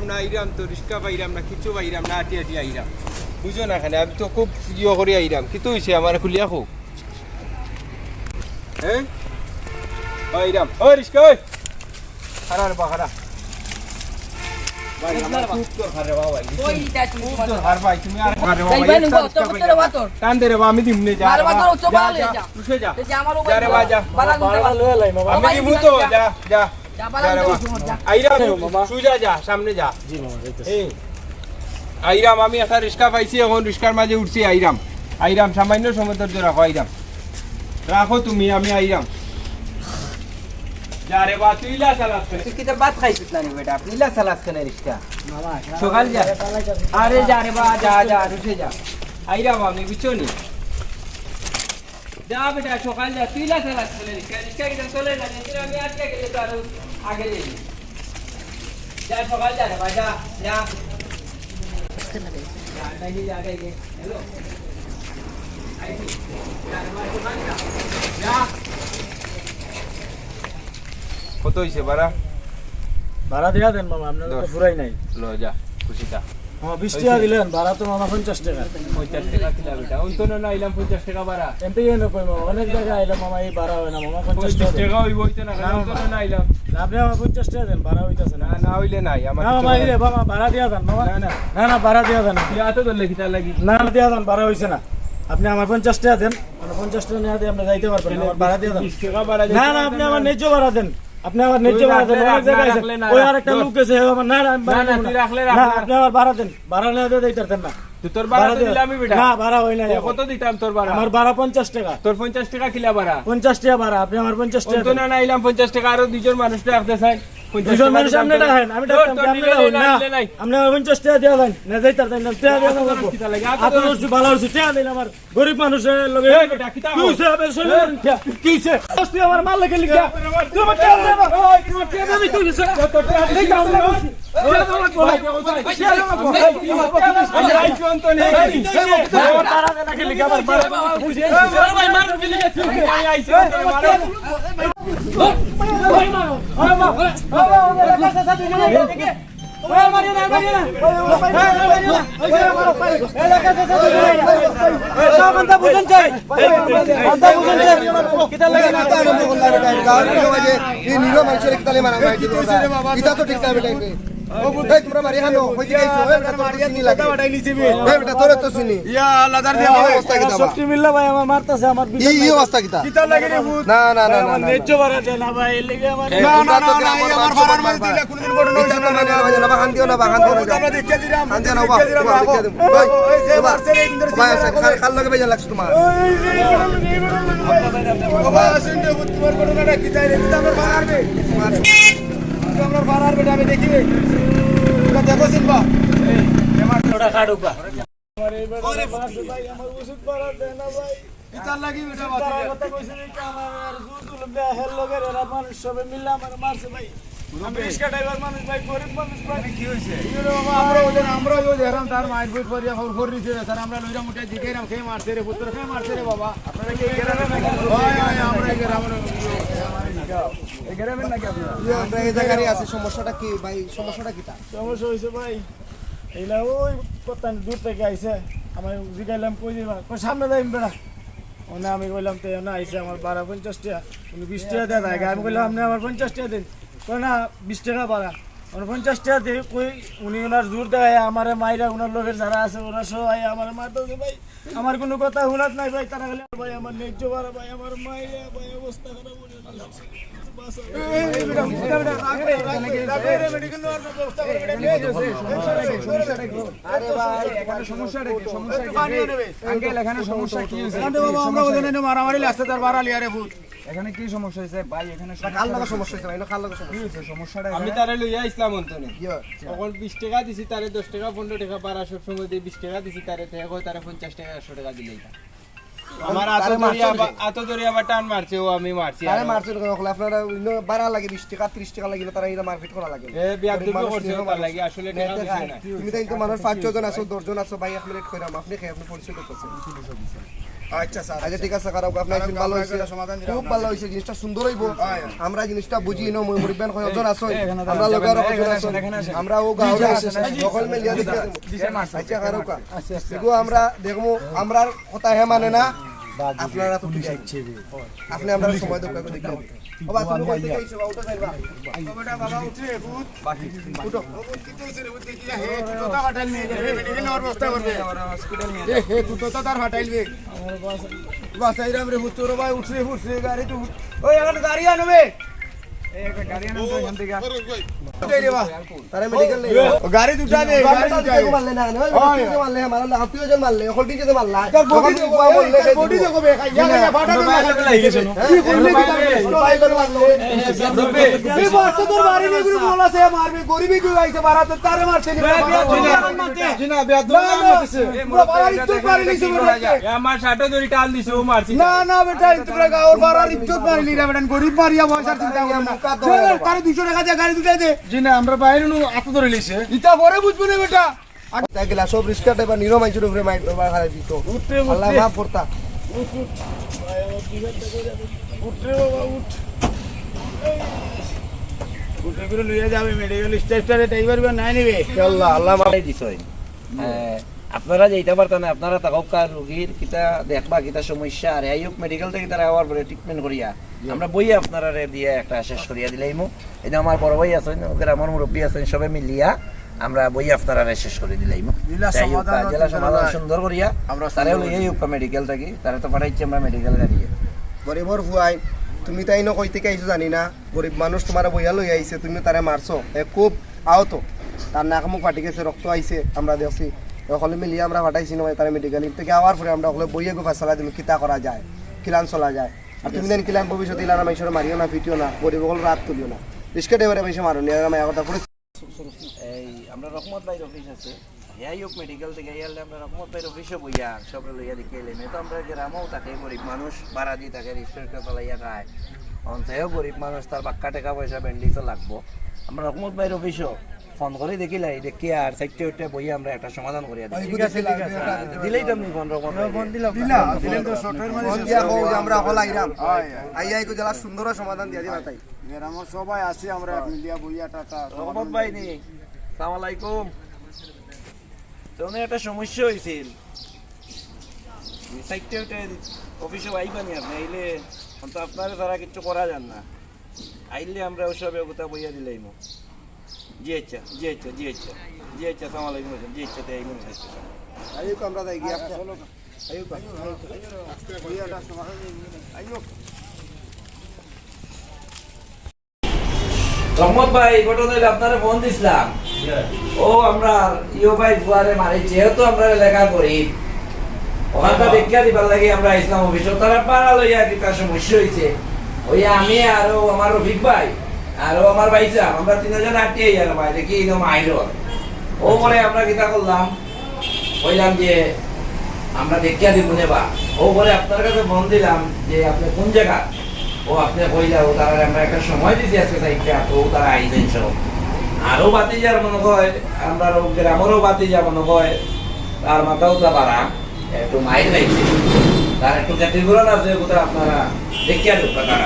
না আইরাম তো রিস্কা পাইরাম না কিছু পাইরাম না আটি আটি আইরাম বুঝো না খানে আমি তো খুব ইয়ে করে আইরাম কিন্তু হয়েছে আমার খুলিয়া খুব হ্যাঁ আইরাম ও রিস্কা ওই খারাপ বা খারাপ আমি দিম নে যা আমি দিমু তো যা যা আইরাম আমি একটা রিস্কা পাইছি এখন রিস্কার মাঝে উঠছি আইরাম আইরাম সামান্য সময় ধৈর্য রাখো আইরাম রাখো তুমি আমি আইরাম যা রে বা তুই লা সালাদ করে তুই কিটা ভাত খাইছিস না রে বেটা আপনি লা সালাদ করে রিস্কা মামা সকাল যা আরে যা রে বা যা যা উঠে যা আইরাম আমি বুঝছনি যা বেটা সকাল যা তুই লা সালাদ করে রিস্কা রিস্কা কিটা চলে যা আমি আজকে গেলে তো আর আগে যাই যা সকাল যা রে বা যা যা नहीं जाएगा हेलो आई यार हमारे दुकान का जा কত হইছে ভাড়া ভাড়া দিয়া দেন মামা আপনারা তো পুরাই নাই লো যা খুশিটা মামা 20 টাকা দিলেন ভাড়া তো মামা 50 টাকা 50 টাকা কিলা বেটা অন্ত না আইলাম 50 টাকা ভাড়া এমপি এনে কই মামা অনেক জায়গা আইলাম মামা এই ভাড়া হয় না মামা 50 টাকা হইব হইতো না অন্ত না আইলাম আপনি আমার 50 টাকা দেন ভাড়া হইতাছে না না হইলে নাই আমার না মামা রে বাবা ভাড়া দিয়া দেন মামা না না ভাড়া দিয়া দেন ইয়া তো দলে কিটা লাগি না দিয়া দেন ভাড়া হইছে না আপনি আমার 50 টাকা দেন মানে 50 টাকা নিয়ে আপনি যাইতে পারবেন আমার ভাড়া দিয়া দেন 20 টাকা ভাড়া না না আপনি আমার ন্যায্য ভাড়া দেন আপনি আমার ন্যায্য ভাড়া দেন অনেক জায়গায় আছে ওই আরেকটা লোক আছে আমার না না তুই রাখলে না আপনি আমার ভাড়া দেন ভাড়া না দিয়ে দিতেন না তুই তোর ভাড়া দিলাম আমি বেটা না ভাড়া হই না কত দিতাম তোর ভাড়া আমার ভাড়া 50 টাকা তোর 50 টাকা কিলা ভাড়া 50 টাকা ভাড়া আপনি আমার 50 টাকা তো না আইলাম 50 টাকা আরো দুইজন মানুষ রাখতে চাই দুইজন মানুষ আপনি রাখেন আমি ডাকতাম আপনি রাখুন না আপনি আমার 50 টাকা দিয়া দেন না যাইতার দেন টাকা দিয়া দেন আপনি ওর ভালো হচ্ছে টাকা দিন আমার গরিব মানুষের লগে কিছে হবে শুনুন কিছে তুই আমার মাল লাগে লিখা তুই আমার টাকা দে তুই টাকা আমি তুই দিছ তোর টাকা দেই যাও না তোমরা মারি হানো কই দিছো এটা তো চিনি লাগে বাড়াই নিছি বেটা তোরে তো চিনি ইয়া আল্লাহ দার দিয়া অবস্থা কি দাও সত্যি মিল্লা ভাই আমার মারতাছে আমার এই অবস্থা কি তা কিতা লাগে রে ভূত না না না না নেজ্জ বাড়া দেন না ভাই লাগি আমার না না না আমার ফারার মারি দিলে কোনদিন বড় নই না মানে না বাহান দিও না বাহান দিও না আমরা দেখে দিলাম বাহান দিও না বাবা দেখে দিম ওই যে মারছে রে ইন্দর ভাই আছে খাল লাগে বেজা লাগছ তোমার বাবা শুনতে ভূত তোমার ঘটনাটা কি তাই রে কিতা আমার ফারার বে আমরা ফারার বেটা আমি দেখি দেখো সিনবা আমার থোড়া কাটুকা আরে ভাই আমার ওষুধ পাড়া দেন না ভাই কিতা লাগি বেটা কথা কইছে রে আমার জুর তুলম দে হেল লগের এরা মানুষ সবে মিলে আমার মারছে ভাই আমি রিস্কা ড্রাইভার মানুষ ভাই গরিব মানুষ ভাই কি হইছে আমরা ওই হেরাম তার মাইট বইট করিয়া খবর দিছে স্যার আমরা লইরা মুটাই দিকেরাম খেয়ে মারছে রে পুত্র খেয়ে মারছে রে বাবা আপনারা কি গেরামে নাকি ওই আমরা এই গেরামে নাকি আপনারা আমরা এই জায়গায় আছে সমস্যাটা কি ভাই সমস্যাটা কি তা সমস্যা হইছে ভাই এইলা ওই কত দূর থেকে আইছে আমি জিগাইলাম কই দিবা কই সামনে যাইম বেড়া ওনা আমি কইলাম তে না আইছে আমার 1250 টাকা উনি 20 টাকা দেয় না আমি কইলাম আপনি আমার 50 টাকা দেন কই না 20 টাকা বাড়া আর 50 টাকা দে কই উনি ওনার জোর দেয় আমারে মাইরা ওনার লোকের যারা আছে ওরা সব আই আমারে মারতে ভাই আমার কোনো কথা হুনাত নাই ভাই তারা গেলে ভাই আমার নেজ্জ বাড়া ভাই আমার মাইরা ভাই অবস্থা খারাপ হয়ে যাচ্ছে মারামারি লাগছে তার বাড়ালি আরে ভূত এখানে কি সমস্যা হইছে ভাই এখানে কাল লাগা সমস্যা হইছে ভাই কাল লাগা সমস্যাটা আমি তারে লইয়া ইসলাম অন্তনে তখন 20 টাকা দিছি তারে 10 টাকা 15 টাকা 12 সব সময় দিয়ে 20 টাকা দিছি তারে কই তারে 50 টাকা 100 টাকা দিলেই আমার আত দরিয়া বা টান মারছে ও আমি মারছি আরে মারছেন কখন আপনারা বাড়া লাগে 20 টাকা 30 টাকা লাগিলে তারা এটা মারপিট করা লাগে এ বিয়াদবি করছে তার লাগি আসলে টাকা দিছে না তুমি তাই তো মানুষ 5 জন আছো 10 জন আছো ভাই 1 মিনিট কইরাম আপনি খেয়ে আপনি পরিচয় করতেছেন আচ্ছা স্যার আচ্ছা ঠিক আছে কারণ আপনার ভালো হইছে খুব ভালো হইছে জিনিসটা সুন্দর হইবো আমরা জিনিসটা বুঝি নো মুরব্বান কয়জন আছো আমরা লগের কয়জন আছো আমরা ও গাঁওরে আছে সকল মিলিয়া দিতে আচ্ছা কারণ এগো আমরা দেখমু আমরা কথা হে মানে না আপনারা তো ঠিক আছে আপনি আমরা সময় দরকার করে দেখি বাবা তুমি কই থেকে আইছো ওটা যাইবা বেটা বাবা উঠে ভূত উঠো ভূত কি হইছে রে ভূত দেখি হে তুই তো হাটাইল নিয়ে যাবে মেডিকেল নেওয়ার ব্যবস্থা করবে হসপিটাল নিয়ে হে তুই তো তার হাটাইলবে বাস আইরাম রে ভূত তোর ভাই উঠছে উঠছে গাড়ি তো ওই এখন গাড়ি আনবে এই একটা গাড়ি আনবে এখান থেকে রে বাবা তারে মেডিকেল নেই গাড়ি দুটা দে গাড়ি দুটা গাড়ি মারলে না মারলে মারলে আত্মীয় জন মারলে হলটি জন মারলা বডি দেখো বে খাই ইয়া ফাটা তো লাগি গেছে কি করলে ভাই করে মারলো এই বাস তোর বাড়ি নে গুলো বলা সে মারবে গরিবি কি আইছে বারাতে তারে মারছে নি জিনা বেয়াদ মারতেছে পুরো বাড়ি তো বাড়ি নিছে আমার শাটো দড়ি টান দিছে ও মারছি না না বেটা তোরা গাওর বাড়ার ইজ্জত মারিলি রে বেটা গরিব মারিয়া পয়সা চিন্তা করো না তারে 200 টাকা দিয়ে গাড়ি দুটা দে জিনা আমরা বাইরে নু আত ধরে লইছে ইটা পরে বুঝবো না বেটা তাইলা সব রিস্কা টাইবা নিরো মাইজুর উপরে মাইট বাবা খারাপ দিত আল্লাহ মাফ করতা উঠরে বাবা উঠ উঠে করে লইয়া যাবে মেডিকেল স্টেশনে ড্রাইভার বা নাই নিবে আল্লাহ আল্লাহ মাফ দিছই আপনারা যেটা পারতেন আপনারা তাকার রোগীর কিতা দেখবা কিতা সমস্যা আর আইয়ুক মেডিকেল থেকে তারা আবার পরে ট্রিটমেন্ট করিয়া আমরা বই আপনারা দিয়ে একটা শেষ করিয়া দিলাইমু এটা আমার বড় ভাই আছেন আমার মুরব্বী আছেন সবে মিলিয়া আমরা বই আপনারা শেষ করে দিলাইমু জেলা সমাধান সুন্দর করিয়া আমরা তারা আইয়ুক মেডিকেল থেকে তারা তো পাঠাইছি আমরা মেডিকেল গাড়িয়ে গরিবর ফুয়াই তুমি তাই ন কই থেকে আইছো জানি না গরিব মানুষ তোমার বইয়া লই আইছে তুমি তারে মারছো খুব আহত তার নাক মুখ ফাটি গেছে রক্ত আইছে আমরা দেখছি সকলে মিলিয়ে আমরা ফাটাইছি নয় তারা মেডিকেল থেকে আওয়ার পরে আমরা ওগুলো বইয়ে গো ফাঁসলা দিল কিতা করা যায় কিলান চলা যায় আর তুমি দেন কিলান ভবিষ্যতে ইলানা মাইসরে মারিও না পিটিও না গরিব সকল রাত তুলিও না রিস্কা ড্রাইভারে মাইসে মারো নি মায়া কথা পড়ে এই আমরা রহমত ভাইয়ের অফিস আছে আইয়ুক মেডিকেল থেকে আইলে আমরা রহমত ভাইয়ের অফিসে বইয়া সবরে লইয়া দেখে এলাম তো আমরা গ্রামেও থাকে গরিব মানুষ ভাড়া দিয়ে থাকে রিক্সা চালাইয়া খায় অন্তেও গরিব মানুষ তার বাক্কা টাকা পয়সা ব্যান্ডিসও লাগবো আমরা রহমত ভাইয়ের অফিসও ফোন করে দেখিলাই দেখি আর সাইডে উঠে বইয়া আমরা একটা সমাধান করিয়া দিই ঠিক আছে দিলেই তো আপনি ফোন রকম ফোন দিলাম দিলেন তো সফটওয়্যার মানে ফোন দিয়া কও যে আমরা হল আইরাম আইয়াই কো জেলা সুন্দর সমাধান দিয়া দিবা তাই আমার সবাই আছে আমরা মিলিয়া বইয়া টাটা রহমত ভাই নি আসসালামু আলাইকুম তোনে একটা সমস্যা হইছিল সাইডে উঠে অফিসে আইবানি আপনি আইলে তো আপনারা তারা কিছু করা যান না আইলে আমরা ওসব কথা বইয়া দিলাইমু জি আচ্ছা জি আচ্ছা জি আচ্ছা জি আচ্ছা আসসালামু আলাইকুম জি আচ্ছা তাই আইমু আইও কো আমরা যাই গিয়া আইও বইয়াটা সমাধান আইও রহমত ভাই ঘটনা হইলে আপনারা ফোন দিছিলাম ও আমরা ইও ভাই ফুয়ারে মারি যেহেতু আমরা এলাকা গরিব ওখানটা দেখিয়া দিবার লাগে আমরা ইসলাম অফিসে তারা পাড়া লইয়া কি তার সমস্যা হয়েছে ওই আমি আরো আমার রফিক ভাই আরো আমার ভাই সাহেব আমরা তিনজন আটকে যার ভাই দেখি একদম আইল ও পরে আমরা কিতা করলাম কইলাম যে আমরা দেখিয়া দিব নেবা ও পরে আপনার কাছে ফোন দিলাম যে আপনি কোন জায়গা ও আপনি কইলা ও তারা আমরা একটা সময় দিছি আজকে সাইডটা তো তারা আইছেন সব আরো বাতিজার মনে হয় আমরা গ্রামেরও বাতিজা মনে হয় তার মাথাও তা পারা একটু মাইল লাগছে তার একটু ক্ষতিপূরণ আছে ওটা আপনারা দেখিয়া দেব তারা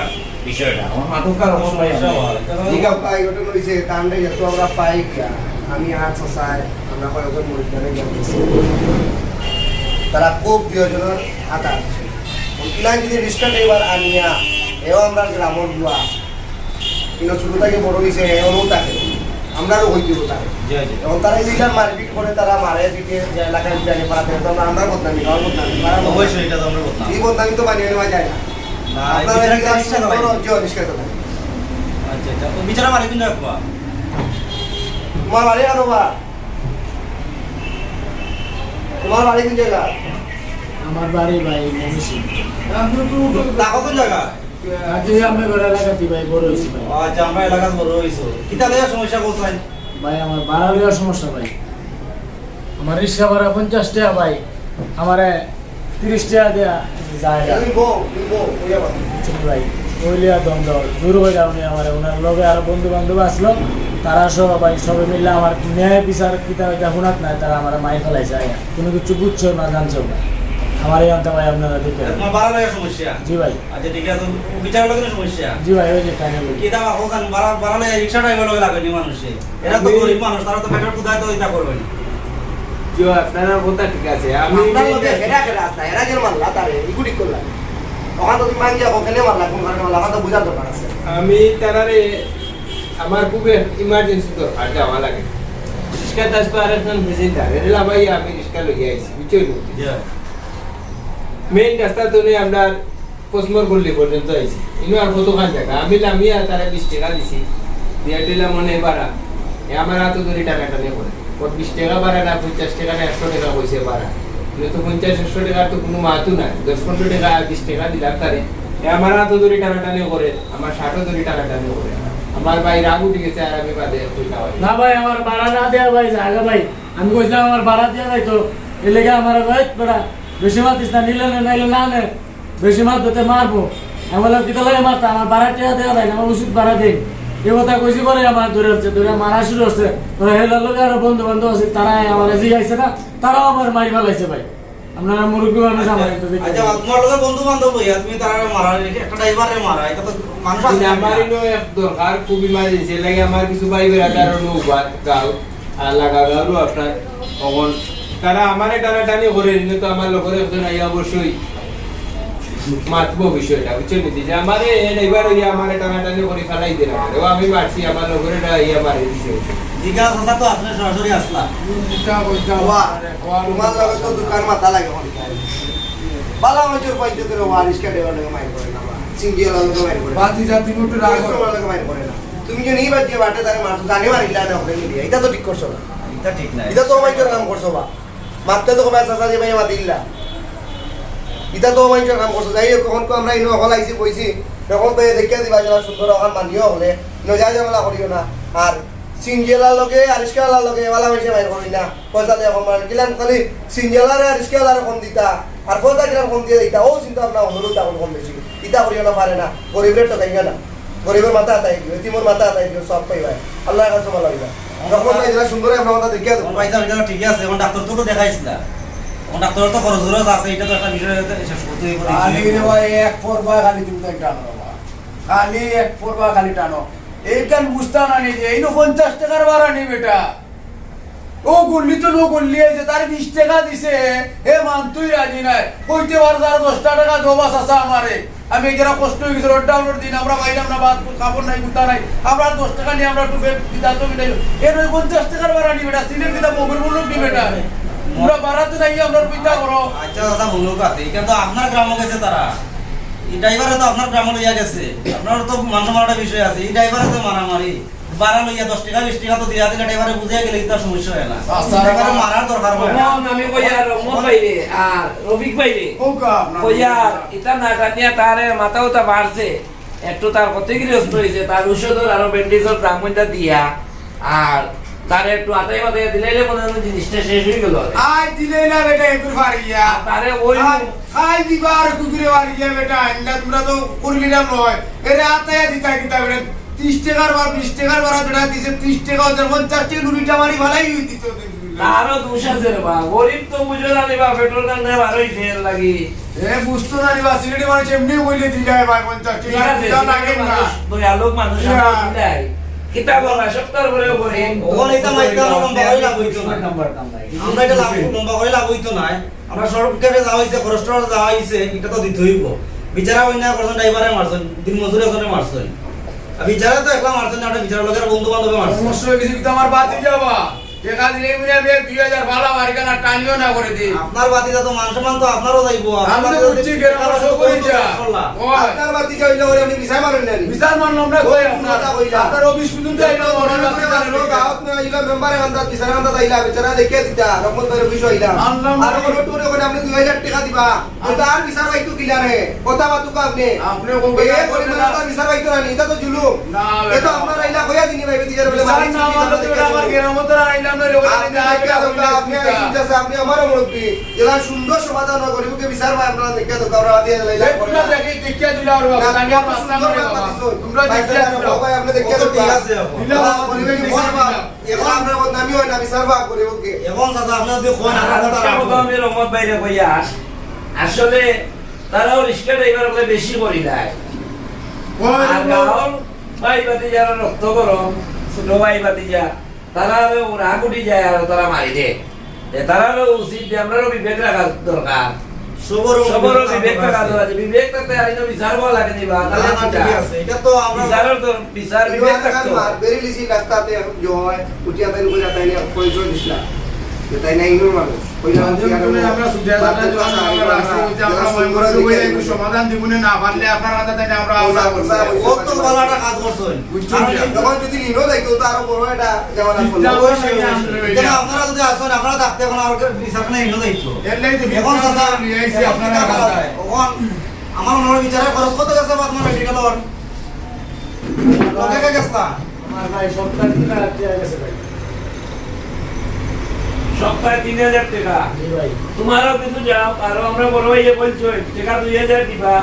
বিষয়টা আমার মাথুকার সমস্যা হয় ঠিক আছে ভাই ওটা লইছে কান্দে যত আমরা পাই আমি আর সসাই আমরা কয়েকজন মরিদানে গেছি তারা খুব প্রিয়জনের হাত আছে কিলান যদি রিস্কা ড্রাইভার আনিয়া এও আমরা গ্রামের বুয়া কিন্তু ছোট থেকে বড় হয়েছে এও থাকে আমরাও হই দিব তাকে এবং তারা এইটা মারপিট করে তারা মারে দিকে যে এলাকায় জানি পারাতে তো আমরা বদনামি গাওয়ার বদনামি অবশ্যই এটা আমরা বদনামি এই বদনামি তো বানিয়ে নেওয়া যায় না আপনারা এটা রিস্কা করো যে রিস্কা করো আচ্ছা আচ্ছা ও বিচারা মারি কিন্তু একবার তোমার বাড়ি আনো বা তোমার বাড়ি কোন জায়গা আমার বাড়ি ভাই মনীষী টাকা কোন জায়গা আগে আমি ঘরে লাগাতি ভাই বড় হইছি ভাই আচ্ছা আমরা এলাকার বড় হইছো কিতা লইয়া সমস্যা করছেন ভাই আমার ভাড়া লইয়ার সমস্যা ভাই আমার রিক্সা ভাড়া 50 টাকা ভাই আমারে 30 টাকা দেয়া যায় না। তুমি বউ কইয়া বল বুঝছেন ভাই ওইলিয়া দ্বন্দ্ব জোর হয়ে যাওনি আমার ওনার লগে আর বন্ধু বান্ধব আসলো তারা সব ভাই সবাই মিলে আমার ন্যায় বিচার কিতা এটা শুনাত নাই তারা আমার মাই ফেলাইছে আয়া কোনো কিছু বুঝছো না জানছো না আমার এই অন্ত ভাই আপনারা দেখে তোমার বাড়া লাগে সমস্যা জি ভাই আচ্ছা ঠিক আছে বিচার লাগে সমস্যা জি ভাই ওই যে টাইনে বলি কি দাম হোকান বাড়া লাগে রিকশা ড্রাইভার লাগে লাগেনি মানুষে এরা তো গরিব মানুষ তারা তো পেটের কুদায় তো এটা করবে না জিও আপনার কথা ঠিক আছে আমি আপনার লগে হেডা কে রাস্তা এরা যে মারলা তারে ইগুডি করলা ওখান তো তুমি মাঙ্গিয়া ওখানে মারলা কোন কারণে মারলা আমার তো বুঝার দরকার আছে আমি তারারে আমার খুব ইমার্জেন্সি দরকার যাওয়া লাগে রিক্সা আসতো আর একজন প্রেসিডেন্ট এলা ভাই আমি রিক্সা লইয়া আইছি বুঝছই মেইন রাস্তা তো নেই আমরা পোস্টমোর করলে পর্যন্ত আইছি ইনো আর কতখান জায়গা আমি লামিয়া তারা 20 টাকা দিছি দিয়া দিলাম মনে বাড়া আমার হাতে ধরে টাকাটা নিয়ে পড়ে 20 টাকা বাড়া না 50 টাকা না 100 টাকা কইছে বাড়া কিন্তু তো 50-100 টাকা তো কোনো মাতু নাই 10-15 টাকা 20 টাকা দিলাম তারে আমার হাতে ধরে টাকাটা নিয়ে করে আমার 60 ধরে টাকাটা নিয়ে করে আমার ভাই রাগ উঠে গেছে আর আমি বাদে কইতা হয় না ভাই আমার ভাড়া না দেয়া ভাই জায়গা ভাই আমি কইছিলাম আমার ভাড়া দেয়া যাই তো এ লেগে আমার ভাই বড়া বেশি মাছ দিস না নিলে না নাইলে না নে বেশি মাছ দিতে মারবো আমি বললাম কিতা লাগে মারতা আমার ভাড়া টেয়া দেওয়া যায় না আমার ওষুধ ভাড়া দেই এই কথা কইছি পরে আমার ধরে হচ্ছে ধরে মারা শুরু হচ্ছে ধরে হেলার লোক আরো বন্ধু বান্ধব আছে তারাই আমার জিগাইছে না তারাও আমার মারি ফেলাইছে ভাই আপনারা মুরব্বী মানুষ আমার একটু দেখে আচ্ছা তোমার লোকের বন্ধু বান্ধব হইয়া তুমি তারা মারা একটা ড্রাইভারে মারা এটা তো মানুষ আছে আমার ইনো এক দরকার খুব ইমার্জেন্সি লাগে আমার কিছু ভাই বেড়াদার নৌবাদ গাও আর লাগা গাও আপনার তখন তারা আমারে টানাটানি করে নিলে তো আমার লোকের একজন আইয়া অবশ্যই মাতবো বিষয়টা বুঝছেন নি যে আমারে এবার ইয়া আমারে টানাটানি করে ফেলাই দিলাম ও আমি মারছি আমার লোকের ইয়া মারে দিছে জিজ্ঞাসা কথা তো আপনি সরাসরি আসলা তোমার লগে তো দোকান মাথা লাগে বালা মজুর পাইতে তো ওয়ারিশকা দেওয়ার লাগে মাইর করে না সিঙ্গেল লগে মাইর করে বাতি জাতি একটু রাগ তোমার লগে মাইর করে না তুমি যে নেই বাদ দিয়ে বাটে তারে মারছো জানি মারিলা না ওখানে মিলিয়ে এটা তো ঠিক করছো না এটা ঠিক নাই এটা তো মাইকের কাম করছো বা মারতে তো কবে চাচা যে ভাই মাতিলা এটা তো মাইকের কাম করছো যাই কখন তো আমরা ইনো হল আইছি কইছি তখন তো দেখিয়া দিবা যারা সুন্দর ওখান মানিও হলে নজা জামেলা করিও না আর সিঙ্গেলার লগে আর ইসকালার লগে ওয়ালা মাইছে মাইর করি না পয়সা দিয়ে কম কিলাম খালি সিঙ্গেলার আর ইসকালার কম দিতা আর পয়সা কিলাম কম দিয়ে দিতা ও চিন্তা ভাবনা হলো তা কম বেশি ইটা করিও না পারে না গরিবের তো কাইয়া না গরিবের মাথা আতাই দিও তিমোর মাথা আতাই দিও সব পাইবা আল্লাহর কাছে ভালো লাগবে যখন ভাই যারা সুন্দর আমরা মাথা দেখিয়া দেবো পয়সা এটা ঠিক আছে এখন ডাক্তার তো দেখাইছিলা এখন ডাক্তার তো খরচ আছে এটা তো একটা বিষয় শেষ করতে খালি রে ভাই এক পড়বা খালি তুমি তো টানো বাবা খালি এক পড়বা খালি টানো এইখান বুঝতা না নি যে এইনো 50 টাকার ভাড়া নি বেটা ও গুল্লি তো নো গুল্লি আছে তার 20 টাকা দিছে হে মান তুই রাজি নাই কইতে পার যার 10 টাকা দোবাস আছে আমারে আমি যারা কষ্ট হয়ে গেছে লকডাউনের দিন আমরা বাইরাম না বাদ কাপড় নাই গুতা নাই আমরা 10 টাকা নিয়ে আমরা টুপে দিদা তো মিটাইলো এর ওই 50 টাকার ভাড়া নি বেটা সিলেট দিদা মোবাইল বললো কি বেটা পুরো ভাড়াতে নাই আমরা পয়সা করো আচ্ছা দাদা বললো কাতে কিন্তু আপনার গ্রামে গেছে তারা এই ড্রাইভারে তো আপনার গ্রামে লইয়া গেছে আপনার তো মান সম্মানের বিষয় আছে এই ড্রাইভারে তো মারামারি বাড়া লইয়া 10 টাকা 20 টাকা তো দিয়া দিলে ড্রাইভারে বুঝিয়া গেলে তার সমস্যা হয় না ড্রাইভারে মারার দরকার হয় না আমি কইয়ার রহমত বাইরে আর রফিক বাইরে ওকা আপনার কইয়ার ইটা না টানিয়া তারে মাথাও তা বাড়ছে একটু তার ক্ষতিগ্রস্ত হয়েছে তার ঔষধের আরো ব্যান্ডেজের দামটা দিয়া আর তারে একটু আতাই মাথায় দিলাইলে মনে হয় জিনিসটা শেষ হয়ে গেল আই দিলে না বেটা একটু ফারিয়া তারে ওই খাই দিবার কুকুরে ফারিয়া বেটা আন্ডা তোমরা তো করলি না নয় এরে আতায়া দিতা কিতা বেটা 30 টাকার বা 20 টাকার ভাড়া বেটা দিছে 30 টাকা ওদের 50 টাকা নুরিটা মারি ভালাই হই দিত তারও দোষ আছে রে বা গরিব তো বুঝো না রে বা পেট্রোল দাম নেই বারোই ফেল লাগি এ বুঝতো না নিবা সিলেটি মানুষ এমনি বইলে দি যায় ভাই 50 ঠিক টাকা আছে দিতে লাগে না দয়ালুক মানুষ আমরা দিলাই কিতাব বলা সপ্তাহ পরে করে ওখানে এটা মাইকা লম্বা করে লাভ হইতো না আমরা এটা লাভ লম্বা করে লাভ হইতো না আমরা সরকারে যাওয়া হইছে খরচটা যাওয়া হইছে এটা তো দিতে হইব বিচারা হই না করছেন ড্রাইভারে মারছেন দিন মজুরি ওখানে মারছেন আর বিচারা তো একলা মারছেন না ওটা বিচারা লোকের বন্ধু বান্ধবে মারছেন সমস্যা হয়ে গেছে কিন্তু আমার বাতি যাবা টাকা দিলে মিলে 2000 ভাড়া মারিকানা টানিও না করে দি আপনার বাতিটা তো মান সম্মান তো আপনারও যাইবো আমি তো বুঝছি কেন আমার সব কই যা ওই আপনার বাতি যাইলে ওরে আপনি বিছাই মারেন না বিশাল মানলাম না কই কথা কইলা। আপনার অফিস শুনুন যাইলো মনে গাঁৱত আইলা মেম্বারে বান্দা বিচারা বান্দা আইলা বিচারা দেখে দিতা রকম করে বিষয় আইলা আনলাম আর কোন টুরে করে আপনি 2000 টাকা দিবা ওটা আর বিচার বাইতু কিলা রে কথা বাতু কা আপনি আপনি কোন এ করে মানে তার বিচার বাইতু না এটা তো জুলুম না এটা আপনার আইলা কইয়া দিনি ভাই বিচার বলে বিশাল না আমার তো আমার গ্রামত আইলা আমরা লোক আপনি আমারও মুরব্বী যেটা সুন্দর সমাধান হয় গরিবকে বিচার পায় আপনারা দেখে তো কারো দিয়ে তোমরা দেখি দেখিয়া দিলা আর বাবা আমি রাস্তা করে বাবা তোমরা দেখিয়া দিলা ভাই আপনি দেখে তো ঠিক আছে এখন আমরা বদনামি হয় না বিচার পাক গরিবকে এখন চাচা আপনারা যদি কোন আমরা কথা একটা কথা আমি রহমত বাইরে কইয়া আসলে তারাও রিক্সা ড্রাইভার বলে বেশি করি দেয় আর গাঁৱৰ ভাই বাতি যারা রক্ত গরম ছোট ভাই বাতি যা তারা রাগ উঠি যায় আর তারা মারি দে তারারও উচিত যে আমরাও বিবেক রাখা দরকার সবরও বিবেক রাখা দরকার বিবেক থাকতে আর বিচার বলা লাগে নিবা তাহলে ঠিক আছে এটা তো আমরা বিচারের তো বিচার বিবেক থাকতো বেরি লিসি রাস্তাতে जो है उठिया তাই বুঝা তাই না পরিচয় দিছলা যে তাই না ইনুর মানুষ আমরা সুবিধাটা আমরা রাস্তা হইতে আমরা ময়মনসিংহ হয়ে একটু সমাধান দিবনে না পারলে আপনার কথা তাই আমরা আওলা করব ও তো ভালোটা কাজ করছেন যখন যদি লিনো যাইতো তো আরো বড় এটা যেমন কেন আপনারা যদি আসেন আপনারা থাকতে এখন আর বিচার না ইনো যাইতো এর লাগি তো এখন চাচা নিয়েছি আপনারা এখন আমার মনে বিচারে খরচ কত গেছে আপনার মেডিকেলর কত গেছে আমার ভাই সপ্তাহ 3000 টাকা গেছে ভাই সপ্তাহে 3000 টাকা জি ভাই তোমারও কিছু যাও আর আমরা বড় ভাইয়ে বলছো টাকা 2000 দিবা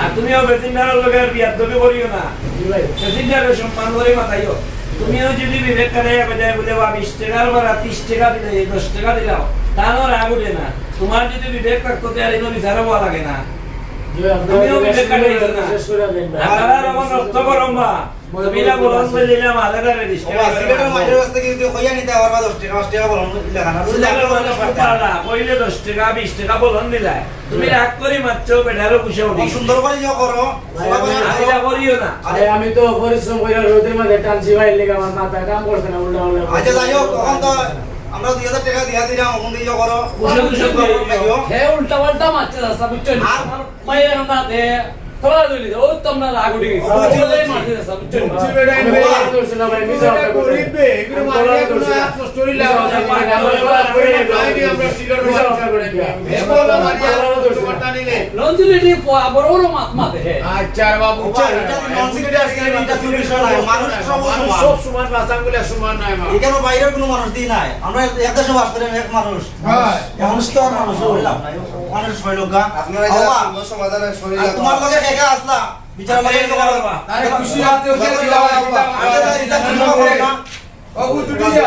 আর তুমিও বেসিন্দারের লগে বিয়ার দবে করিও না জি ভাই বেসিন্দারের সম্মান করে মাথাইও তুমিও যদি বিবেক করে বাজায় বলে বা 20 টাকার বা 30 টাকা দিলে 10 টাকা দিলাও তাহলে রাগ উঠে না তোমার যদি বিবেক থাকতো তাহলে এগুলো বিচার হওয়া লাগে না জি ভাই তুমিও বিবেক করে না শেষ করে দেন ভাই আপনারা রকম রক্ত গরম বা তুমিলা বলন বলে দিলাম আলাদারে দিস সিলেটের মাঝের রাস্তা কি যদি কইয়া নিতে আবার 10 টাকা বলন লেখানা কইলে 10 টাকা 20 টাকা বলন দিলা তুমি রাগ করি মাত্র বেটারও খুশি উঠি সুন্দর করে যাও করো আইলা করিও না আরে আমি তো পরিশ্রম কইরা রোদের মধ্যে টানছি ভাই লেগে আমার মাথা কাম করছে না উল্টা উল্টা আচ্ছা যাই হোক তখন তো আমরা 2000 টাকা দিয়া দিলাম ওখান দিয়ে যাও করো হে উল্টা পাল্টা মারছে রাস্তা বুঝছেন আমার মায়ের মাথে তোলা দিলি ও তোমরা রাগ উঠে গেছে ওই মারছে রাস্তা বুঝছেন আমি করছি না ভাই মিছা কথা করে গরিবে এগুলো মারিয়া কোনো এত স্টোরি লাগা আমরা সিলেট করে এগুলো মারিয়া কথা নিলে নন্দিলি বড় বড় মাথে হে আচ্ছা বাবু মানুষ সব সমান বাসাগুলো সমান নাই মা এখানে বাইরের কোনো মানুষ দিই নাই আমরা এক দেশে বাস করি এক মানুষ মানুষ তো মানুষ হইলাম না মানুষ হইল গা আপনারা যারা সুন্দর সমাধানের শরীর তোমার লগে একা আসলা বিচার লাগে তো করবা আরে খুশি হাতে ওকে দিলাও বাবু তুই যা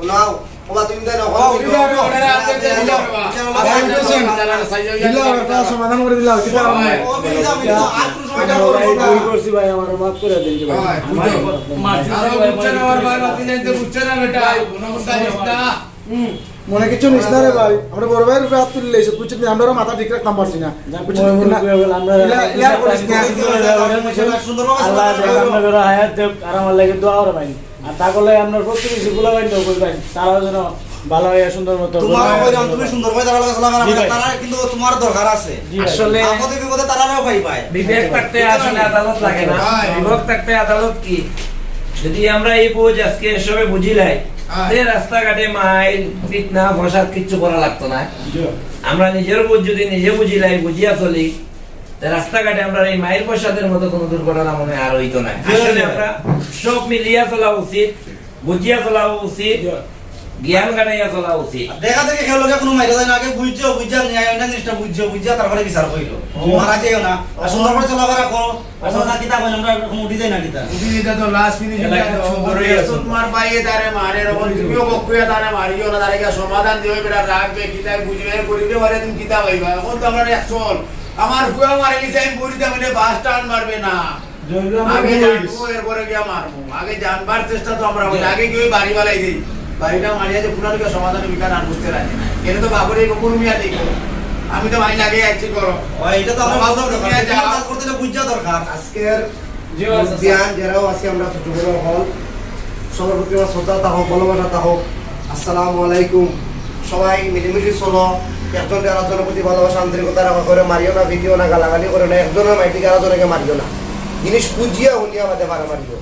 ওনাও ওলা তুমি দেন সমাধান করে দিলাম কি কারণ নাই ও মিলিদা মিলিদা আর কোনো সময়টা করব না ভুল করছি ভাই আমার মাফ করে দেন ভাই মনে কিছু নিস না রে ভাই আমরা বড় ভাইয়ের উপরে হাত তুললে এসে বুঝছি আমরা মাথা ঠিক রাখতাম পারছি না সুন্দর হায়াত দেব আর আমার লাগে দোয়া করে ভাই আর তা করলে আপনার প্রতিবেশী গুলো ভাই দেব ভাই তারা যেন ভালো হয়ে সুন্দর মতো তোমার কইরাম তুমি সুন্দর করে তারা লাগে সালাম তারা কিন্তু তোমার দরকার আছে আসলে আপদে বিপদে তারাও পাই পায় বিবেক থাকতে আসলে আদালত লাগে না বিবেক থাকতে আদালত কি যদি আমরা এই বুঝ আজকে এসবে বুঝিলাই যে রাস্তাঘাটে মাইল ফিতনা ফসাদ কিচ্ছু করা লাগতো না আমরা নিজের বুঝ যদি নিজে বুঝিলাই বুঝিয়া চলি রাস্তাঘাটে আমরা এই মাইল ফসাদের মতো কোনো দুর্ঘটনা মনে আর হইতো না আসলে আমরা সব মিলিয়া চলা উচিত বুঝিয়া চলা উচিত জ্ঞান গাড়াইয়া চলা উচিত দেখা দেখে খেলো কোনো মাইরা যায় না আগে বুঝছো ন্যায় না জিনিসটা বুঝছো তারপরে বিচার কইলো মারা যায়ও না আর সুন্দর করে চলাফেরা করো আসলে না কিতা কইলাম আমরা এরকম উঠি যাই না কিতা উঠিটা তো লাস্ট ফিনিশিং তোমার বাইয়ে তারে মারে রকম তুমিও বকুয়া তারে মারিও না তারে সমাধান দিও বেটা রাখবে কিতা বুঝবে করিবে পারে তুমি কিতা পাইবা এখন তো আমরা একচল আমার ফুয়া মারে গেছে আমি বলি দাম বাস টান মারবে না আগে জানবো এরপরে গিয়া মারবো আগে জানবার চেষ্টা তো আমরা করি আগে গিয়ে বাড়ি বালাই দিই বাড়িটা মারিয়া যে পুরানো সমাধান বিকার আর বুঝতে রাজি না কেন তো বাবুরে কুকুরমিয়া দেখো আমি তো ভাই লাগে আইছি করো এটা তো আমরা ভালো কাজ করতে বুঝা দরকার আজকের জ্ঞান যারাও আজকে আমরা ছোট বড় হল সবার প্রতি আমার শ্রদ্ধা থাকুক ভালোবাসা থাকুক আসসালামু আলাইকুম সবাই মিলেমিশে চলো একজন আরেকজনের প্রতি ভালোবাসা আন্তরিকতা রাখা করে মারিও না ভিডিও না গালাগালি করে না একজনের মাইটিকে আরেকজনকে মারিও না জিনিস বুঝিয়া উনিয়া আমাদের মারা মারিও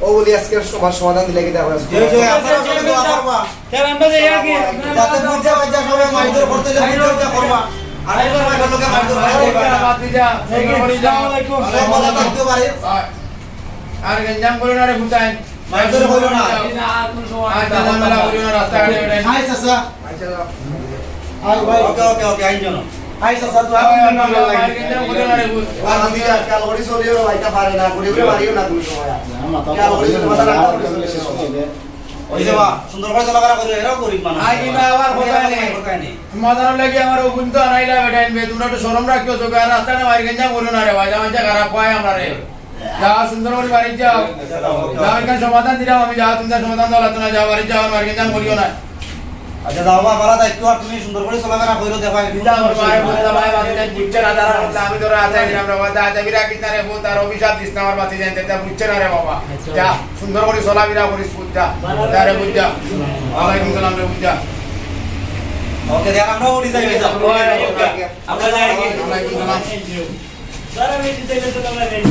ও বলি আজকের সবার সমাধান দিলে কি দেখা আপনারা সবাই দোয়া করবা যাতে বুঝা বাজা সবাই মাইদর করতে বুঝা করবা আর একবার লোকে মাইদর আর গঞ্জাম করে না রে ভুতাই মাইজরে কইলো না আই চাচা আচ্ছা যাও। আই ভাই ওকে আইজন আই চাচা তো আপনি না লাগে আর আমি কাল করি চলিও ভাইটা পারে না করে করে মারিও না তুমি সময় কাল করি চলিও মাথা রাখা করে চলিও ওইছে বা সুন্দর করে চলাফেরা করে এরাও গরিব মানুষ আই কিনা আবার কথা নেই সমাধান লাগি আমার ওগুন তো আনাইলা বেটা ইনবে তোমরা তো শরম রাখিও তো আর রাস্তা না মারি গঞ্জা বলো না রে ভাই জামাই খারাপ হয় আমরা রে যাও সুন্দর করে বাড়ি যাও যাও এখানে সমাধান দিলাম আমি যাও তুমি সমাধান দাও না যাও বাড়ি যাও মারি গঞ্জা বলিও না আচ্ছা যাও বা পালা দায়িত্ব আর তুমি সুন্দর করে চলাফেরা কইরো দেখা যা আমার মায়ের বলতে ভাই বাতি দেন বুঝছে না তারা বলতে আমি তোরা আতাই দিলাম রে বাবা আতাই বিরা কিনা রে বল তার অভিশাপ দিস না আমার বাতি দেন তা বুঝছে না রে বাবা যা সুন্দর করে চলাফেরা করিস বুঝা তারে বুঝা ওয়ালাইকুম সালাম রে বুঝা ওকে দেখ আমরা উড়ি যাই আমরা যাই ওয়ালাইকুম সালাম সারা মেয়ে দিতে গেছে তোমার রেঞ্জ